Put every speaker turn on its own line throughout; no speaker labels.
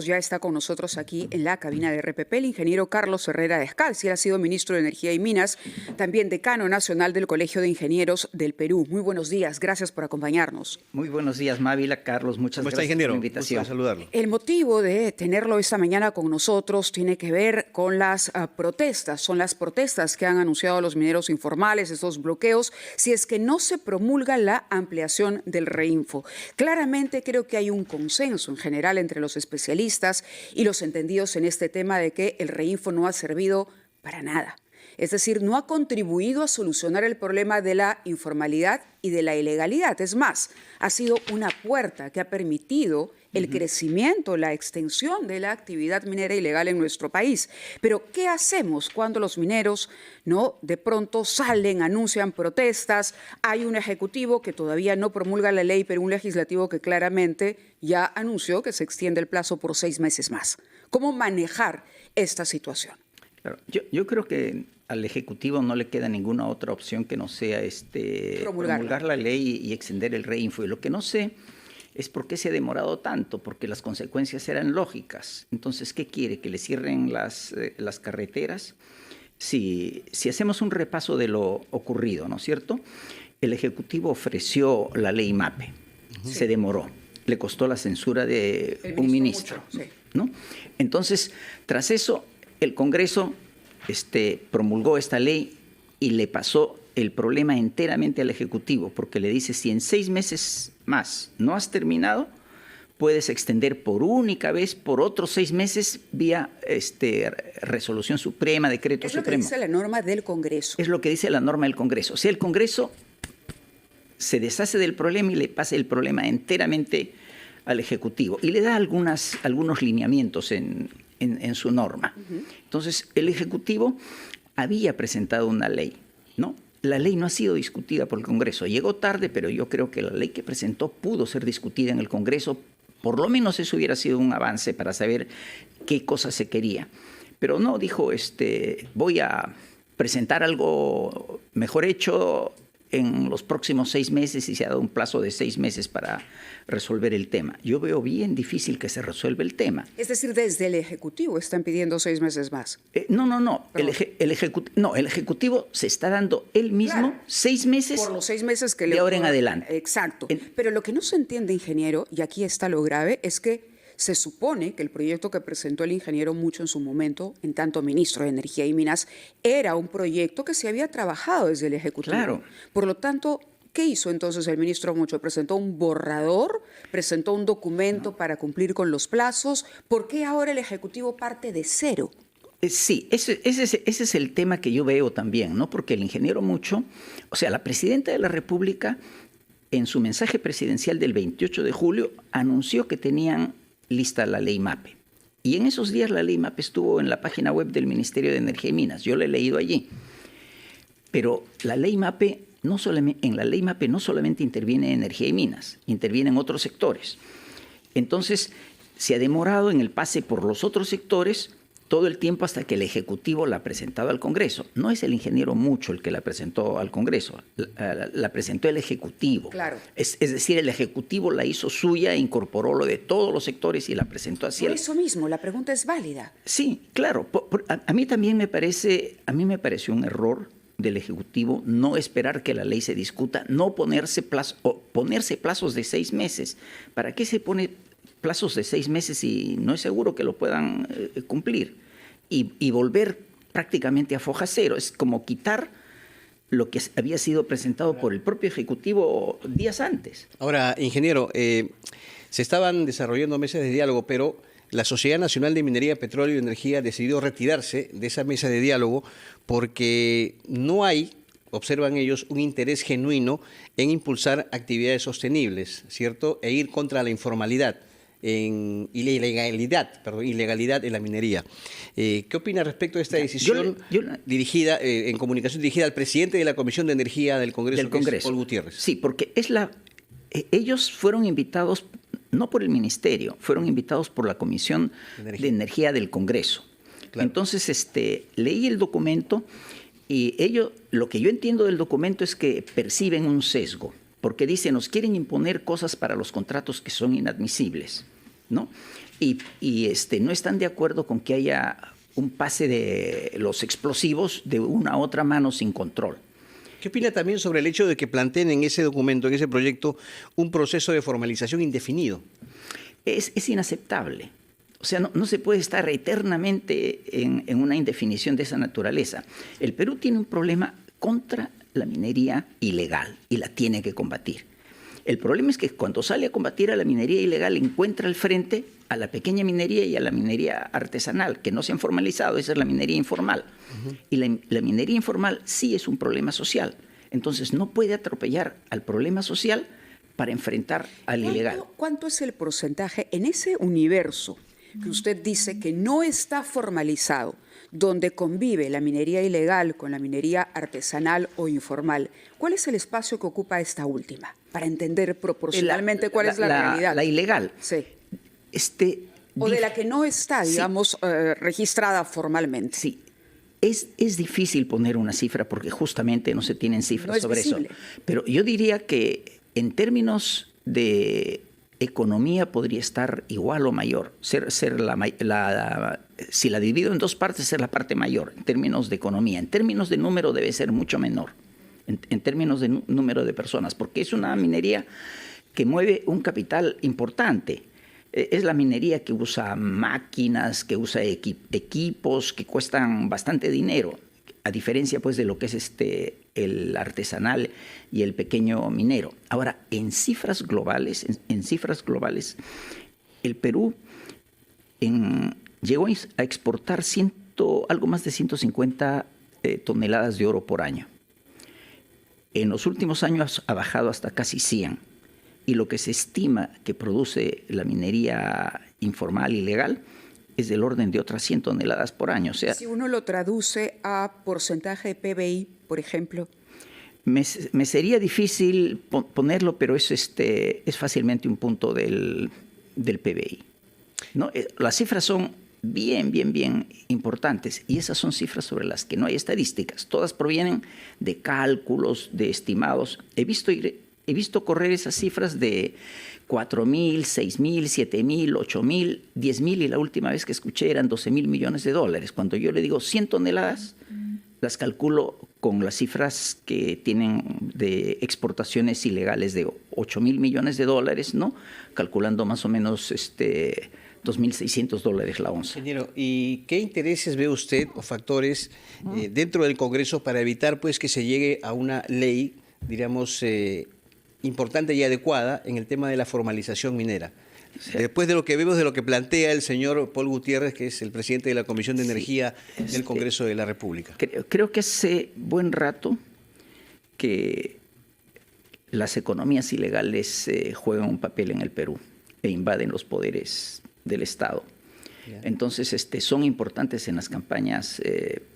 Ya está con nosotros aquí en la cabina de RPP el ingeniero Carlos Herrera Descalzi. Él ha sido ministro de Energía y Minas, también decano nacional del Colegio de Ingenieros del Perú. Muy buenos días, gracias por acompañarnos.
Muy buenos días, Mávila. Carlos, muchas gracias
ingeniero?
por la invitación.
Gusto de saludarlo.
El motivo de tenerlo esta mañana con nosotros tiene que ver con las protestas. Son las protestas que han anunciado los mineros informales, estos bloqueos, si es que no se promulga la ampliación del REINFO. Claramente creo que hay un consenso en general entre los especialistas y los entendidos en este tema de que el REINFO no ha servido para nada. Es decir, no ha contribuido a solucionar el problema de la informalidad y de la ilegalidad. Es más, ha sido una puerta que ha permitido el crecimiento, la extensión de la actividad minera ilegal en nuestro país. Pero, ¿qué hacemos cuando los mineros de pronto salen, anuncian protestas? Hay un ejecutivo que todavía no promulga la ley, pero un legislativo que claramente ya anunció que se extiende el plazo por 6 meses más. ¿Cómo manejar esta situación?
Claro, yo creo que al Ejecutivo no le queda ninguna otra opción que no sea promulgar la ley y extender el REINFO. Y lo que no sé es por qué se ha demorado tanto, porque las consecuencias eran lógicas. Entonces, ¿qué quiere? ¿Que le cierren las carreteras? Si hacemos un repaso de lo ocurrido, ¿no es cierto? El Ejecutivo ofreció la ley MAPE, se demoró, le costó la censura de un ministro, ¿no? Entonces, tras eso, el Congreso promulgó esta ley y le pasó el problema enteramente al Ejecutivo, porque le dice, si en 6 meses más no has terminado, puedes extender por única vez por otros 6 meses vía resolución suprema, decreto supremo.
Es lo que dice la norma del Congreso.
Es lo que dice la norma del Congreso. O sea, el Congreso se deshace del problema y le pasa el problema enteramente al Ejecutivo y le da algunos lineamientos en su norma. Entonces, el Ejecutivo había presentado una ley, ¿no? La ley no ha sido discutida por el Congreso. Llegó tarde, pero yo creo que la ley que presentó pudo ser discutida en el Congreso. Por lo menos eso hubiera sido un avance para saber qué cosa se quería. Pero no, dijo, voy a presentar algo mejor hecho en los próximos 6 meses y se ha dado un plazo de 6 meses para resolver el tema. Yo veo bien difícil que se resuelva el tema.
Es decir, desde el Ejecutivo están pidiendo 6 meses más.
No. El Ejecutivo se está dando él mismo 6 meses
por los 6 meses que
de ahora en adelante.
Exacto. Pero lo que no se entiende, ingeniero, y aquí está lo grave, es que se supone que el proyecto que presentó el ingeniero Mucho en su momento, en tanto ministro de Energía y Minas, era un proyecto que se había trabajado desde el Ejecutivo.
Claro.
Por lo tanto, ¿qué hizo entonces el ministro Mucho? ¿Presentó un borrador? ¿Presentó un documento para cumplir con los plazos? ¿Por qué ahora el Ejecutivo parte de cero?
Sí, ese es el tema que yo veo también, ¿no? Porque el ingeniero Mucho, o sea, la presidenta de la República, en su mensaje presidencial del 28 de julio, anunció que tenían lista la ley MAPE. Y en esos días la ley MAPE estuvo en la página web del Ministerio de Energía y Minas. Yo la he leído allí. Pero la ley MAPE en la ley MAPE no solamente interviene Energía y Minas, interviene en otros sectores. Entonces, se ha demorado en el pase por los otros sectores todo el tiempo hasta que el Ejecutivo la ha presentado al Congreso. No es el ingeniero Mucho el que la presentó al Congreso, la presentó el Ejecutivo.
Claro.
Es decir, el Ejecutivo la hizo suya, incorporó lo de todos los sectores y la presentó así.
Por eso mismo, la pregunta es válida.
Sí, claro. A mí también me pareció un error del Ejecutivo no esperar que la ley se discuta, no ponerse plazos de 6 meses. ¿Para qué se pone plazos de 6 meses y no es seguro que lo puedan cumplir? Y volver prácticamente a foja cero. Es como quitar lo que había sido presentado por el propio Ejecutivo días antes.
Ahora, ingeniero, se estaban desarrollando mesas de diálogo, pero la Sociedad Nacional de Minería, Petróleo y Energía decidió retirarse de esa mesa de diálogo porque no hay, observan ellos, un interés genuino en impulsar actividades sostenibles, ¿cierto? E ir contra la informalidad ilegalidad en la minería. ¿Qué opina respecto a esta decisión dirigida en comunicación dirigida al presidente de la Comisión de Energía del Congreso, que es Paul Gutiérrez?
Sí, porque ellos fueron invitados no por el Ministerio, fueron invitados por la Comisión de Energía del Congreso. Claro. Entonces, leí el documento y lo que yo entiendo del documento es que perciben un sesgo. porque dice, nos quieren imponer cosas para los contratos que son inadmisibles, ¿no? no están de acuerdo con que haya un pase de los explosivos de una a otra mano sin control.
¿Qué opina también sobre el hecho de que planteen en ese documento, en ese proyecto, un proceso de formalización indefinido?
Es inaceptable. O sea, no se puede estar eternamente en una indefinición de esa naturaleza. El Perú tiene un problema contra la minería ilegal y la tiene que combatir. El problema es que cuando sale a combatir a la minería ilegal encuentra al frente a la pequeña minería y a la minería artesanal, que no se han formalizado, esa es la minería informal. Y la minería informal sí es un problema social. Entonces no puede atropellar al problema social para enfrentar al ilegal.
¿Cuánto es el porcentaje en ese universo que usted dice que no está formalizado, donde convive la minería ilegal con la minería artesanal o informal? ¿Cuál es el espacio que ocupa esta última? Para entender proporcionalmente cuál es la realidad.
La ilegal.
Sí. O de la que no está, digamos, registrada formalmente.
Sí. Es difícil poner una cifra porque justamente no se tienen cifras sobre eso. Pero yo diría que en términos de economía podría estar igual o mayor. Si la divido en dos partes, ser la parte mayor en términos de economía. En términos de número debe ser mucho menor, en términos de número de personas, porque es una minería que mueve un capital importante. Es la minería que usa máquinas, que usa equipos que cuestan bastante dinero, a diferencia pues de lo que es el artesanal y el pequeño minero. Ahora, en cifras globales, el Perú llegó a exportar algo más de 150 toneladas de oro por año. En los últimos años ha bajado hasta casi 100. Y lo que se estima que produce la minería informal y legal es del orden de otras 100 toneladas por año. O sea,
si uno lo traduce a porcentaje de PBI, por ejemplo.
Me sería difícil ponerlo, pero es fácilmente un punto del PBI. ¿No? Las cifras son bien importantes y esas son cifras sobre las que no hay estadísticas. Todas provienen de cálculos, de estimados. He visto correr esas cifras de 4.000, 6.000, 7.000, 8.000, 10.000 y la última vez que escuché eran 12.000 millones de dólares. Cuando yo le digo 100 toneladas, las calculo con las cifras que tienen de exportaciones ilegales de 8.000 millones de dólares, ¿no? Calculando más o menos 2.600 dólares la onza.
Ingeniero, ¿y qué intereses ve usted o factores dentro del Congreso para evitar pues que se llegue a una ley, diríamos, importante y adecuada en el tema de la formalización minera? Sí. Después de lo que vemos, de lo que plantea el señor Paul Gutiérrez, que es el presidente de la Comisión de Energía del Congreso de la República.
Creo que hace buen rato que las economías ilegales juegan un papel en el Perú e invaden los poderes del Estado. Entonces, son importantes en las campañas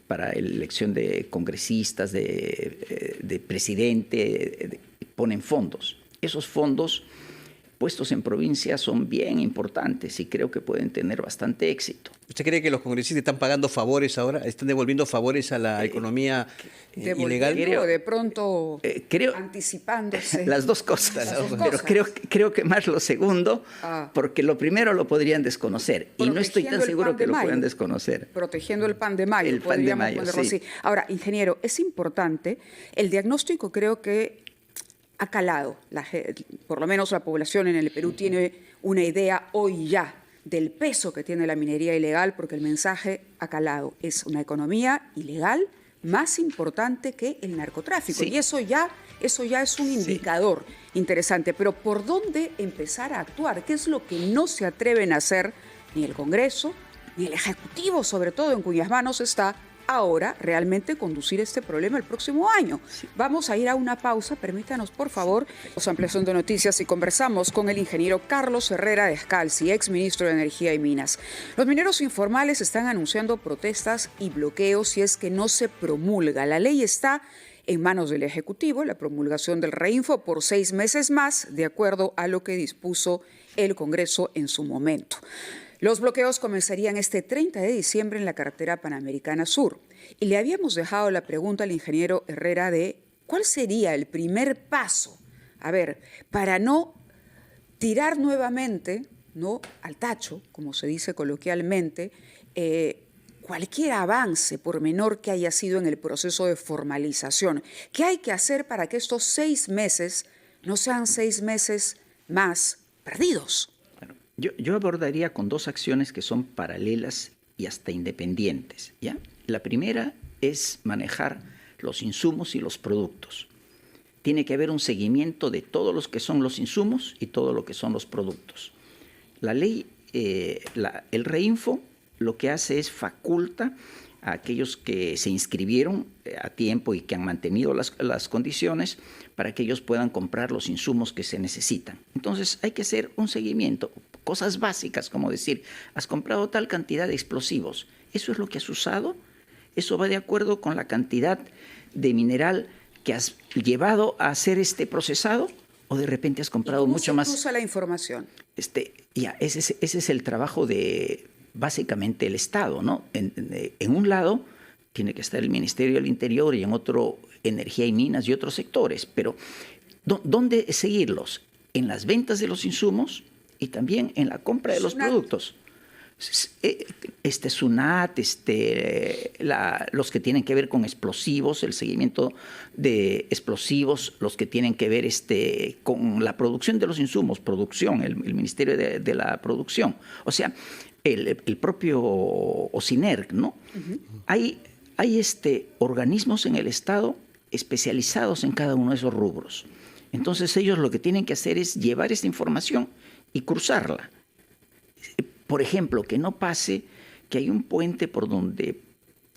para la elección de congresistas, de presidente, ponen fondos. Esos fondos puestos en provincia son bien importantes y creo que pueden tener bastante éxito.
¿Usted cree que los congresistas están pagando favores ahora? ¿Están devolviendo favores a la economía ilegal?
Creo, de pronto anticipándose.
Las dos cosas. Pero creo que más lo segundo, porque lo primero lo podrían desconocer y no estoy tan seguro que lo puedan desconocer.
Protegiendo el pan de mayo, podríamos ponerlo así. Ahora, ingeniero, es importante, el diagnóstico creo que ha calado, por lo menos la población en el Perú tiene una idea hoy ya del peso que tiene la minería ilegal, porque el mensaje ha calado. Es una economía ilegal más importante que el narcotráfico. Sí. Y eso ya es un indicador interesante. Pero ¿por dónde empezar a actuar? ¿Qué es lo que no se atreven a hacer ni el Congreso, ni el Ejecutivo, sobre todo en cuyas manos está ahora realmente conducir este problema el próximo año? Sí. Vamos a ir a una pausa, permítanos por favor, ampliación de noticias y conversamos con el ingeniero Carlos Herrera Descalzi, ex ministro de Energía y Minas. Los mineros informales están anunciando protestas y bloqueos si es que no se promulga. La ley está en manos del Ejecutivo, la promulgación del REINFO por 6 meses más, de acuerdo a lo que dispuso el Congreso en su momento. Los bloqueos comenzarían este 30 de diciembre en la carretera Panamericana Sur. Y le habíamos dejado la pregunta al ingeniero Herrera de cuál sería el primer paso, para no tirar nuevamente no al tacho, como se dice coloquialmente, cualquier avance, por menor que haya sido en el proceso de formalización. ¿Qué hay que hacer para que estos 6 meses no sean 6 meses más perdidos?
Bueno, yo abordaría con 2 acciones que son paralelas y hasta independientes, ¿ya? La primera es manejar los insumos y los productos. Tiene que haber un seguimiento de todos los que son los insumos y todo lo que son los productos. La ley, el REINFO, lo que hace es faculta a aquellos que se inscribieron a tiempo y que han mantenido las condiciones para que ellos puedan comprar los insumos que se necesitan. Entonces hay que hacer un seguimiento, cosas básicas como decir, has comprado tal cantidad de explosivos, ¿eso es lo que has usado? ¿Eso va de acuerdo con la cantidad de mineral que has llevado a hacer este procesado? ¿O de repente has comprado mucho más?
¿Cómo se usa la información?
Ese es el trabajo de básicamente el Estado, ¿no? En un lado tiene que estar el Ministerio del Interior y en otro Energía y Minas y otros sectores, pero ¿dónde seguirlos? En las ventas de los insumos y también en la compra de los productos. SUNAT, los que tienen que ver con explosivos, el seguimiento de explosivos, los que tienen que ver con la producción de los insumos, el Ministerio de la Producción, o sea, el propio OCINERC, ¿no? Uh-huh. Hay organismos en el Estado especializados en cada uno de esos rubros. Entonces ellos lo que tienen que hacer es llevar esta información y cruzarla. Por ejemplo, que no pase que hay un puente por donde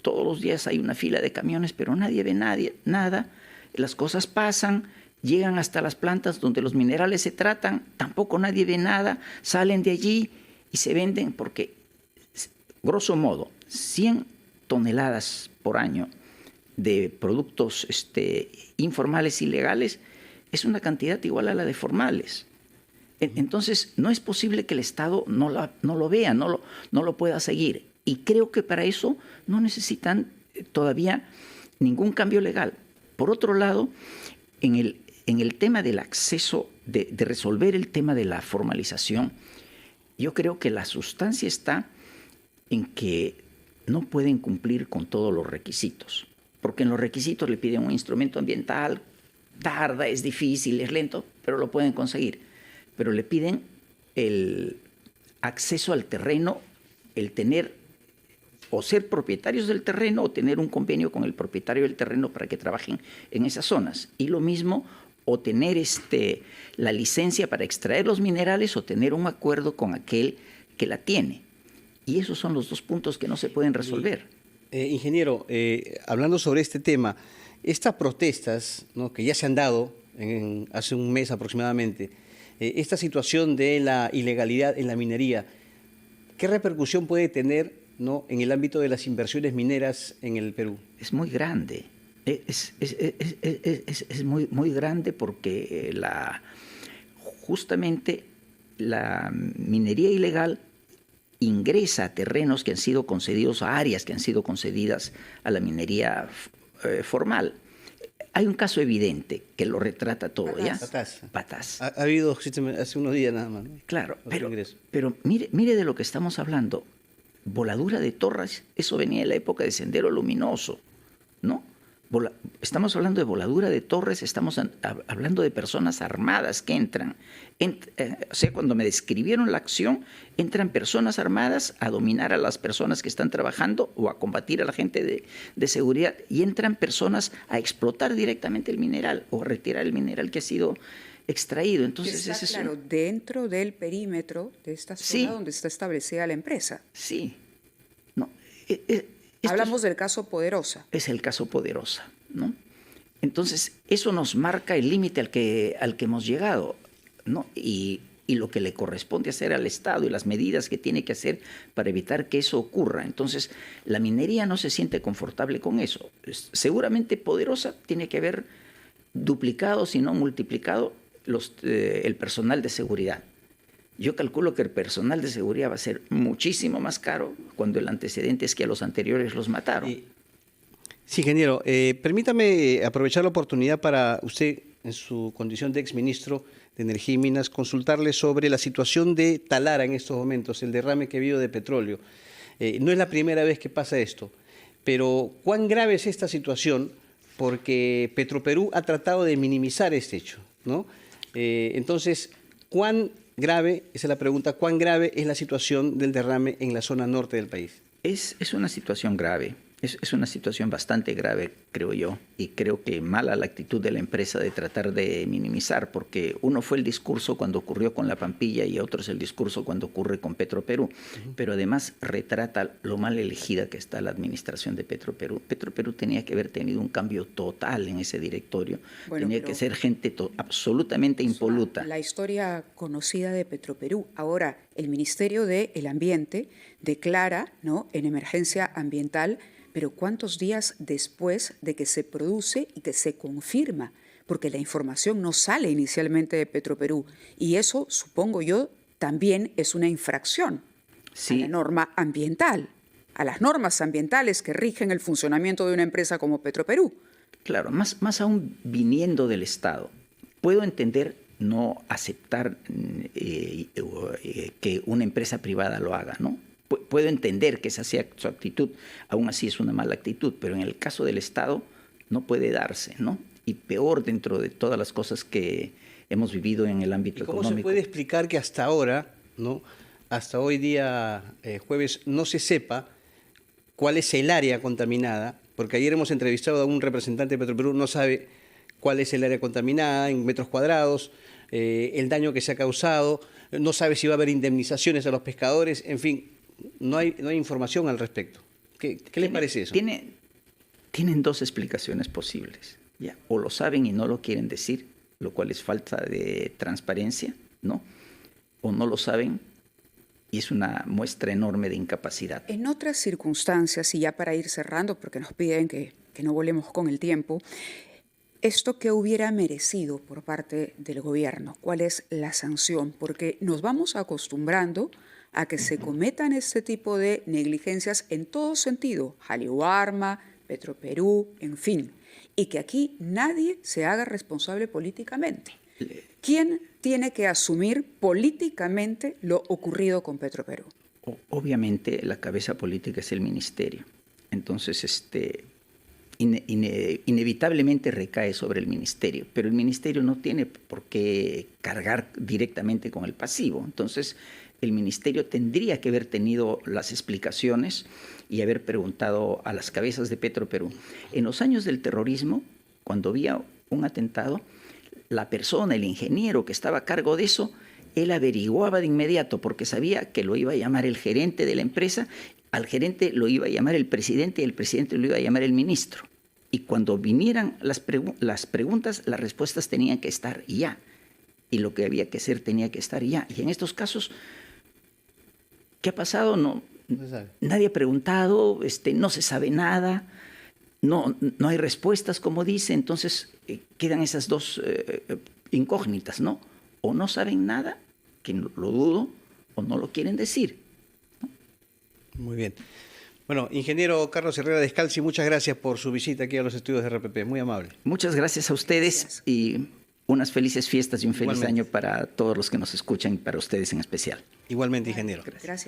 todos los días hay una fila de camiones, pero nadie ve nada, las cosas pasan, llegan hasta las plantas donde los minerales se tratan, tampoco nadie ve nada, salen de allí y se venden porque, grosso modo, 100 toneladas por año de productos informales ilegales es una cantidad igual a la de formales. Entonces, no es posible que el Estado no lo vea, no lo pueda seguir. Y creo que para eso no necesitan todavía ningún cambio legal. Por otro lado, en el tema del acceso, de resolver el tema de la formalización, yo creo que la sustancia está en que no pueden cumplir con todos los requisitos. Porque en los requisitos le piden un instrumento ambiental, tarda, es difícil, es lento, pero lo pueden conseguir. Pero le piden el acceso al terreno, el tener o ser propietarios del terreno o tener un convenio con el propietario del terreno para que trabajen en esas zonas. Y lo mismo, o tener la licencia para extraer los minerales o tener un acuerdo con aquel que la tiene. Y esos son los 2 puntos que no se pueden resolver.
Ingeniero, hablando sobre este tema, estas protestas, ¿no?, que ya se han dado hace un mes aproximadamente, esta situación de la ilegalidad en la minería, ¿qué repercusión puede tener, ¿no?, en el ámbito de las inversiones mineras en el Perú?
Es muy grande. Es muy, muy grande porque justamente la minería ilegal ingresa a terrenos que han sido concedidos, a áreas que han sido concedidas a la minería formal. Hay un caso evidente que lo retrata todo, ¿ya?
Patás. Ha habido hace unos días nada más, ¿no?
Claro, pero mire de lo que estamos hablando. Voladura de torres, eso venía de la época de Sendero Luminoso, ¿no? Estamos hablando de voladura de torres, estamos hablando de personas armadas que entran. O sea, cuando me describieron la acción, entran personas armadas a dominar a las personas que están trabajando o a combatir a la gente de seguridad, y entran personas a explotar directamente el mineral o a retirar el mineral que ha sido extraído. Entonces,
está claro, dentro del perímetro de esta zona donde está establecida la empresa.
Sí. No,
hablamos del caso Poderosa.
Es el caso Poderosa, ¿no? Entonces, eso nos marca el límite al que hemos llegado, ¿no? Y lo que le corresponde hacer al Estado y las medidas que tiene que hacer para evitar que eso ocurra. Entonces, la minería no se siente confortable con eso. Seguramente Poderosa tiene que haber duplicado, si no multiplicado, el personal de seguridad. Yo calculo que el personal de seguridad va a ser muchísimo más caro cuando el antecedente es que a los anteriores los mataron.
Sí, ingeniero, permítame aprovechar la oportunidad para usted en su condición de exministro de Energía y Minas, consultarle sobre la situación de Talara en estos momentos, el derrame que ha habido de petróleo. No es la primera vez que pasa esto, pero ¿cuán grave es esta situación? Porque Petroperú ha tratado de minimizar este hecho, ¿no? Entonces, ¿cuán grave, esa es la pregunta, cuán grave es la situación del derrame en la zona norte del país?
Es una situación grave. Es una situación bastante grave, creo yo, y creo que mala la actitud de la empresa de tratar de minimizar, porque uno fue el discurso cuando ocurrió con La Pampilla y otro es el discurso cuando ocurre con Petroperú, pero además retrata lo mal elegida que está la administración de Petroperú. Petroperú tenía que haber tenido un cambio total en ese directorio, tenía que ser gente absolutamente impoluta.
La historia conocida de Petroperú. Ahora, el Ministerio del Ambiente declara, ¿no?, en emergencia ambiental, pero ¿cuántos días después de que se produce y que se confirma? Porque la información no sale inicialmente de Petroperú y eso, supongo yo, también es una infracción a la norma ambiental, a las normas ambientales que rigen el funcionamiento de una empresa como Petroperú.
Claro, más aún viniendo del Estado. Puedo entender no aceptar que una empresa privada lo haga, ¿no? Puedo entender que esa sea su actitud, aún así es una mala actitud, pero en el caso del Estado no puede darse, ¿no? Y peor dentro de todas las cosas que hemos vivido en el ámbito económico.
¿Cómo se puede explicar que hasta ahora, ¿no?, hasta hoy día jueves, no se sepa cuál es el área contaminada? Porque ayer hemos entrevistado a un representante de Petroperú, no sabe cuál es el área contaminada en metros cuadrados, el daño que se ha causado, no sabe si va a haber indemnizaciones a los pescadores, en fin. No hay información al respecto. ¿Qué les parece eso?
Tienen dos explicaciones posibles, ¿ya? O lo saben y no lo quieren decir, lo cual es falta de transparencia, ¿no? O no lo saben y es una muestra enorme de incapacidad.
En otras circunstancias, y ya para ir cerrando, porque nos piden que no volemos con el tiempo, ¿esto qué hubiera merecido por parte del gobierno? ¿Cuál es la sanción? Porque nos vamos acostumbrando a que se cometan este tipo de negligencias en todo sentido, Jalioarma, Petroperú, en fin, y que aquí nadie se haga responsable políticamente. ¿Quién tiene que asumir políticamente lo ocurrido con Petroperú?
Obviamente la cabeza política es el ministerio, entonces inevitablemente recae sobre el ministerio, pero el ministerio no tiene por qué cargar directamente con el pasivo, entonces el ministerio tendría que haber tenido las explicaciones y haber preguntado a las cabezas de Petroperú. En los años del terrorismo, cuando había un atentado, la persona, el ingeniero que estaba a cargo de eso, él averiguaba de inmediato porque sabía que lo iba a llamar el gerente de la empresa, al gerente lo iba a llamar el presidente y el presidente lo iba a llamar el ministro. Y cuando vinieran las preguntas, las respuestas tenían que estar ya. Y lo que había que hacer tenía que estar ya. Y en estos casos, ¿qué ha pasado? Nadie ha preguntado, no se sabe nada, no hay respuestas, como dice, entonces quedan esas dos incógnitas, ¿no? O no saben nada, que lo dudo, o no lo quieren decir, ¿no?
Muy bien. Bueno, ingeniero Carlos Herrera Descalzi, muchas gracias por su visita aquí a los estudios de RPP, muy amable.
Muchas gracias a ustedes y unas felices fiestas y un feliz año para todos los que nos escuchan y para ustedes en especial.
Igualmente, ingeniero.
Gracias.